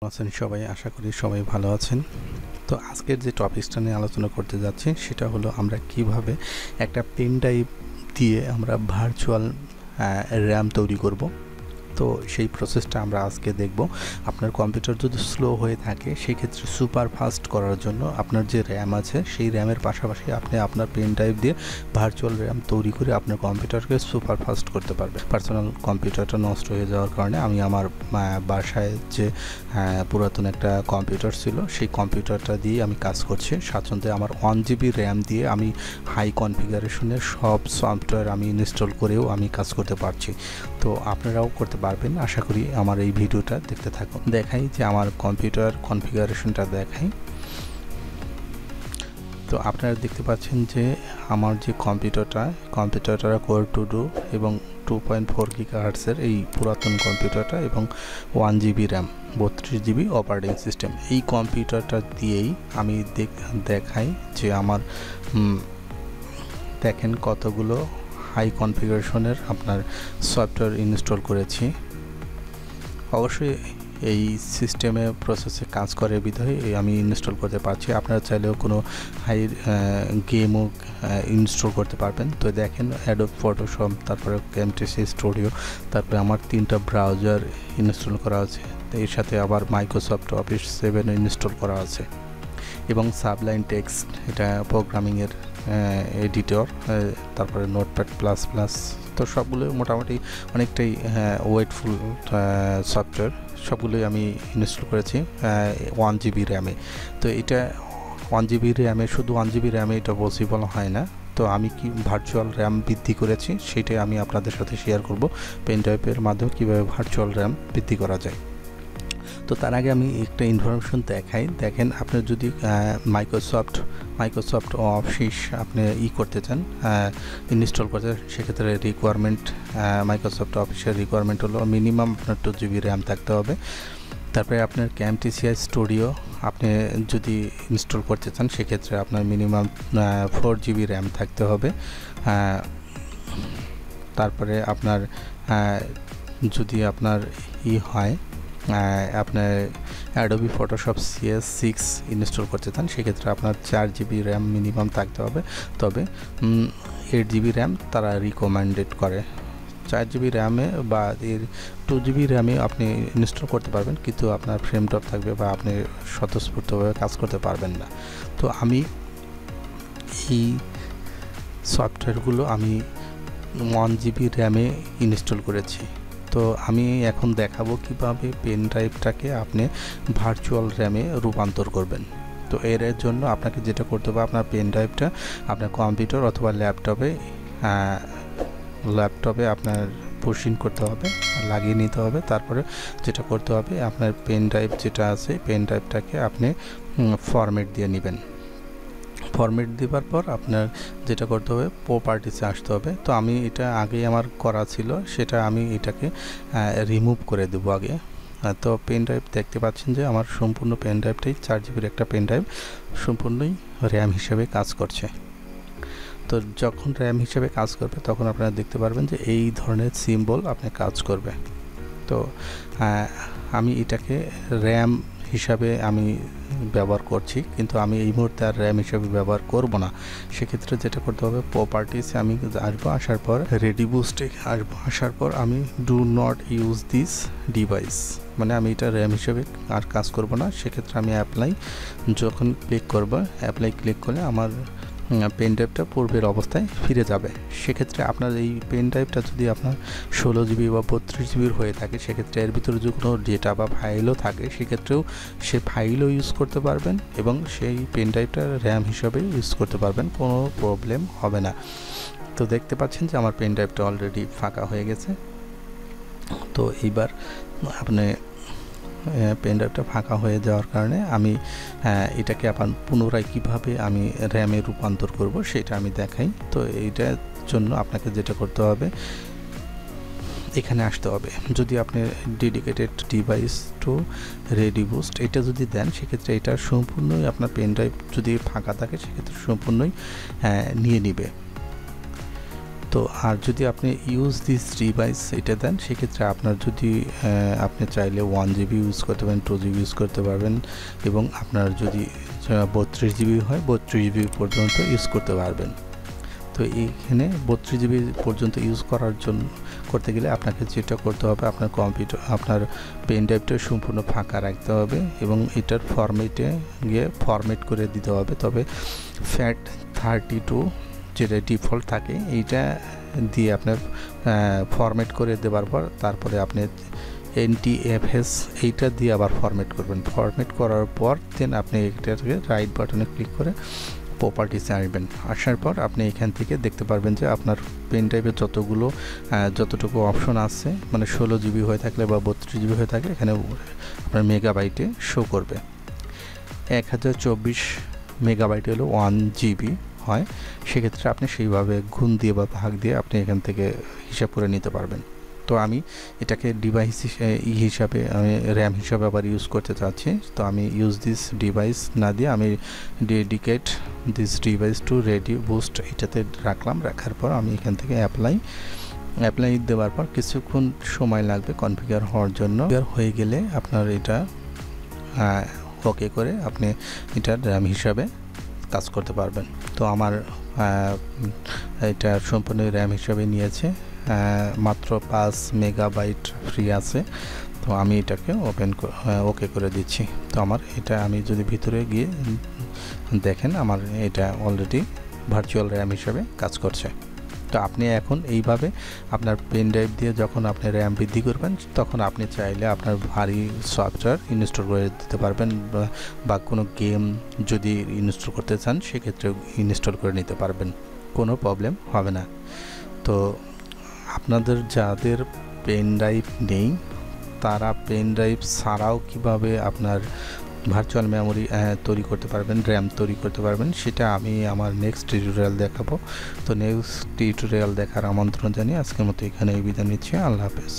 আছেন সবাই, আশা করি সবাই ভালো আছেন। তো আজকের যে টপিকসটা নিয়ে আলোচনা করতে যাচ্ছি সেটা হলো আমরা কিভাবে একটা পেন ড্রাইভ দিয়ে আমরা ভার্চুয়াল র্যাম তৈরি করব। তো সেই প্রসেসটা আমরা আজকে দেখব। আপনার কম্পিউটার যদি স্লো হয়ে থাকে সেক্ষেত্রে সুপার ফাস্ট করার জন্য আপনার যে র্যাম আছে সেই র্যামের পাশাপাশি আপনি আপনার পেন ড্রাইভ দিয়ে ভার্চুয়াল র্যাম তৈরি করে আপনার কম্পিউটারকে সুপার ফাস্ট করতে পারবেন। পার্সোনাল কম্পিউটারটা নষ্ট হয়ে যাওয়ার কারণে আমি আমার বাসায় যে পুরাতন একটা কম্পিউটার ছিল সেই কম্পিউটারটা দিয়ে আমি কাজ করছি স্বাচ্ছন্দ্যে। আমার 1 GB র্যাম দিয়ে আমি হাই কনফিগারেশনের সব সফটওয়্যার আমি ইনস্টল করেও আমি কাজ করতে পারছি। তো আপনারাও করতে পারবেন, আশা করি। আমার এই ভিডিওটা দেখতে থাকুন। দেখাই যে আমার কম্পিউটার কনফিগারেশনটা দেখাই। তো আপনারা দেখতে পাচ্ছেন যে আমার যে কম্পিউটারটা কোর 2 এবং 2.4 GHz এই পুরাতন কম্পিউটারটা এবং 1 GB RAM 32 GB operating system. এই কম্পিউটারটা দিয়েই আমি দেখাই যে আমার দেখেন কতগুলো হাই কনফিগারেশনের আপনার সফটওয়্যার ইনস্টল করেছি। অবশ্যই এই সিস্টেমে প্রসেসে কাজ করে বিধায় আমি ইনস্টল করতে পারছি। আপনারা চাইলেও কোনো হাই গেমও ইনস্টল করতে পারবেন। তো দেখেন অ্যাডোব ফটোশপ, তারপরে কেমটিসি স্টুডিও, তারপরে আমার 3টা ব্রাউজার ইনস্টল করা আছে। তো এর সাথে আবার মাইক্রোসফট অফিস 7 ইনস্টল করা আছে এবং সাবলাইন টেক্সট, এটা প্রোগ্রামিংয়ের এডিটর, তারপরে নোটপ্যাড++। তো সবগুলো মোটামুটি অনেকটাই ওয়েটফুল সফটওয়্যার, সবগুলোই আমি ইনস্টল করেছি 1 GB র্যামে। তো এটা 1 GB র্যামে, শুধু 1 GB র্যামে এটা পসিবল হয় না। তো আমি কি ভার্চুয়াল র্যাম বৃদ্ধি করেছি সেটাই আমি আপনাদের সাথে শেয়ার করব, পেন ড্রাইভের মাধ্যমে কীভাবে ভার্চুয়াল র্যাম বৃদ্ধি করা যায়। তো তার আগে আমি একটা ইনফরমেশন দেখাই। দেখেন, আপনি যদি মাইক্রোসফট অফিস আপনি করতে চান, ইনস্টল করতে চান, সেক্ষেত্রে রিকোয়ারমেন্ট, মাইক্রোসফট অফিসের রিকোয়ারমেন্ট হলো মিনিমাম আপনার 2 GB র্যাম থাকতে হবে। তারপরে আপনার কেমটিসি স্টুডিও আপনি যদি ইনস্টল করতে চান সেক্ষেত্রে আপনার মিনিমাম 4 GB র্যাম থাকতে হবে। তারপরে আপনার যদি আপনার হয় আপনার অ্যাডোবি ফটোশপ CS6 ইনস্টল করতে চান সেক্ষেত্রে আপনার 4 GB র্যাম মিনিমাম থাকতে হবে। তবে 8 GB র্যাম তারা রিকমেন্ডেড করে। 4 GB র্যামে বা 2 GB র্যামে আপনি ইনস্টল করতে পারবেন, কিন্তু আপনার ফ্রেম ড্রপ থাকবে বা আপনি স্বতঃস্ফূর্তভাবে কাজ করতে পারবেন না। তো আমি এই সফটওয়্যারগুলো আমি 1 GB র্যামে ইনস্টল করেছি। তো আমি এখন দেখাবো কিভাবে পেন ড্রাইভটাকে আপনি ভার্চুয়াল র্যামে রূপান্তর করবেন। তো এর জন্য আপনাকে যেটা করতে হবে, আপনার পেন ড্রাইভটা আপনার কম্পিউটার অথবা ল্যাপটপে আপনার পুশিং করতে হবে, লাগিয়ে নিতে হবে। তারপরে যেটা করতে হবে, আপনার পেন ড্রাইভ যেটা আছে পেন ড্রাইভটাকে আপনি ফরম্যাট দিয়ে নেবেন। ফরম্যাট দেওয়ার পর আপনার যেটা করতে হবে, প্রপার্টিসে আসতে হবে। তো আমি এটা আগেই আমার করা ছিল, সেটা আমি এটাকে রিমুভ করে দেবো আগে। তো পেন ড্রাইভ দেখতে পাচ্ছেন যে আমার সম্পূর্ণ পেন ড্রাইভটাই 4 GB একটা পেন ড্রাইভ সম্পূর্ণই র্যাম হিসেবে কাজ করছে। তো যখন র্যাম হিসেবে কাজ করবে তখন আপনারা দেখতে পারবেন যে এই ধরনের সিম্বল আপনি কাজ করবে। তো আমি এটাকে র্যাম হিসাবে আমি ব্যবহার করছি, কিন্তু আমি এই মুহূর্তে আর র্যাম হিসাবে ব্যবহার করব না। সেক্ষেত্রে যেটা করতে হবে, প্রপার্টিসে আমি আসবো, আসার পর রেডি বুস্টে আসবো, আসার পর আমি do not use this device, মানে আমি এটা র্যাম হিসেবে আর কাজ করব না। সেক্ষেত্রে আমি অ্যাপ্লাই যখন ক্লিক করব, অ্যাপ্লাই ক্লিক করলে আমার পেন ড্রাইভটা পূর্বের অবস্থায় ফিরে যাবে। সেক্ষেত্রে আপনার এই পেন ড্রাইভটা যদি আপনার 16 GB বা 32 GB হয়ে থাকে, সেক্ষেত্রে এর ভিতরে যদি কোনো ডেটা বা ফাইলও থাকে সেক্ষেত্রেও সে ফাইলও ইউজ করতে পারবেন এবং সেই পেন ড্রাইভটা র্যাম হিসাবে ইউজ করতে পারবেন, কোনো প্রবলেম হবে না। তো দেখতে পাচ্ছেন যে আমার পেন ড্রাইভটা অলরেডি ফাঁকা হয়ে গেছে। তো এইবার আপনি পেন ড্রাইভটা ফাঁকা হয়ে যাওয়ার কারণে আমি এটাকে আবার পুনরায় কিভাবে আমি র্যামে রূপান্তর করব সেটা আমি দেখাই। তো এইটার জন্য আপনাকে যেটা করতে হবে, এখানে আসতে হবে। যদি আপনি dedicated device to ReadyBoost এটা যদি দেন, সেক্ষেত্রে এটা সম্পূর্ণই আপনার পেন ড্রাইভ যদি ফাঁকা থাকে সেক্ষেত্রে সম্পূর্ণই নিয়ে নিবে। তো তো আর যদি আপনি ইউজ দিস ডিভাইস এটা দেন, সেক্ষেত্রে আপনার যদি আপনি চাইলে 1 GB ইউজ করতে পারেন, 2 GB ইউজ করতে পারবেন, এবং আপনার যদি 32 GB হয় 32 GB পর্যন্ত ইউজ করতে পারবেন। তো এইখানে 32 GB পর্যন্ত ইউজ করার জন্য করতে গেলে আপনাকে যেটা করতে হবে, আপনার কম্পিউটার আপনার পেন ড্রাইভটা সম্পূর্ণ ফাঁকা রাখতে হবে এবং এটার ফরম্যাটে গিয়ে ফরম্যাট করে দিতে হবে। তবে FAT32 যেটা ডিফল্ট থাকে এইটা দিয়ে আপনার ফরম্যাট করে দেওয়ার পর তারপরে আপনি NTFS এইটা দিয়ে আবার ফরম্যাট করবেন। ফরম্যাট করার পর দেন আপনি এটাকে রাইট বাটনে ক্লিক করে প্রপার্টিসে আসবেন। আসার পর আপনি এখান থেকে দেখতে পারবেন যে আপনার পেন ড্রাইভে যতটুকু অপশন আছে, মানে 16 GB হয়ে থাকলে বা 32 GB হয়ে থাকলে এখানে আপনার মেগাবাইটে শো করবে। 1024 মেগাবাইট হলো 1 GB হয়, সেক্ষেত্রে আপনি সেইভাবে গুণ দিয়ে বা ভাগ দিয়ে আপনি এখান থেকে হিসাব করে নিতে পারবেন। তো আমি এটাকে ডিভাইস হিসাবে আমি র্যাম হিসাবে আবার ইউজ করতে চাচ্ছি। তো আমি ইউজ দিস ডিভাইস না দিয়ে আমি dedicate this device to ReadyBoost এটাতে রাখলাম। রাখার পর আমি এখান থেকে অ্যাপ্লাই দেওয়ার পর কিছুক্ষণ সময় লাগবে কনফিগার হওয়ার জন্য। হয়ে গেলে আপনার এটা ওকে করে আপনি এটা র্যাম হিসাবে কাজ করতে পারবেন। তো আমার এটা সম্পূর্ণ র্যাম হিসাবে নিয়েছে, মাত্র 5 মেগাবাইট ফ্রি আছে। তো আমি এটাকে ওকে করে দিচ্ছি। তো আমার এটা আমি যদি ভিতরে গিয়ে দেখেন আমার এটা অলরেডি ভার্চুয়াল র্যাম হিসাবে কাজ করছে। তো আপনি এখন এইভাবে আপনার পেন ড্রাইভ দিয়ে যখন আপনি র্যাম বৃদ্ধি করবেন তখন আপনি চাইলে আপনার ভারী সফটওয়্যার ইনস্টল করে দিতে পারবেন, বা কোনো গেম যদি ইনস্টল করতে চান সেক্ষেত্রে ইনস্টল করে নিতে পারবেন, কোনো প্রবলেম হবে না। তো আপনাদের যাদের পেন ড্রাইভ নেই তারা পেন ড্রাইভ ছাড়াও কীভাবে আপনার ভার্চুয়াল মেমোরি তৈরি করতে পারবেন, র্যাম তৈরি করতে পারবেন, সেটা আমি আমার নেক্সট টিউটোরিয়াল দেখাবো। তো নেক্সট টিউটোরিয়াল দেখার আমন্ত্রণ জানিয়ে আজকের মতো এখানে বিদায় নিচ্ছি। আল্লাহ হাফেজ।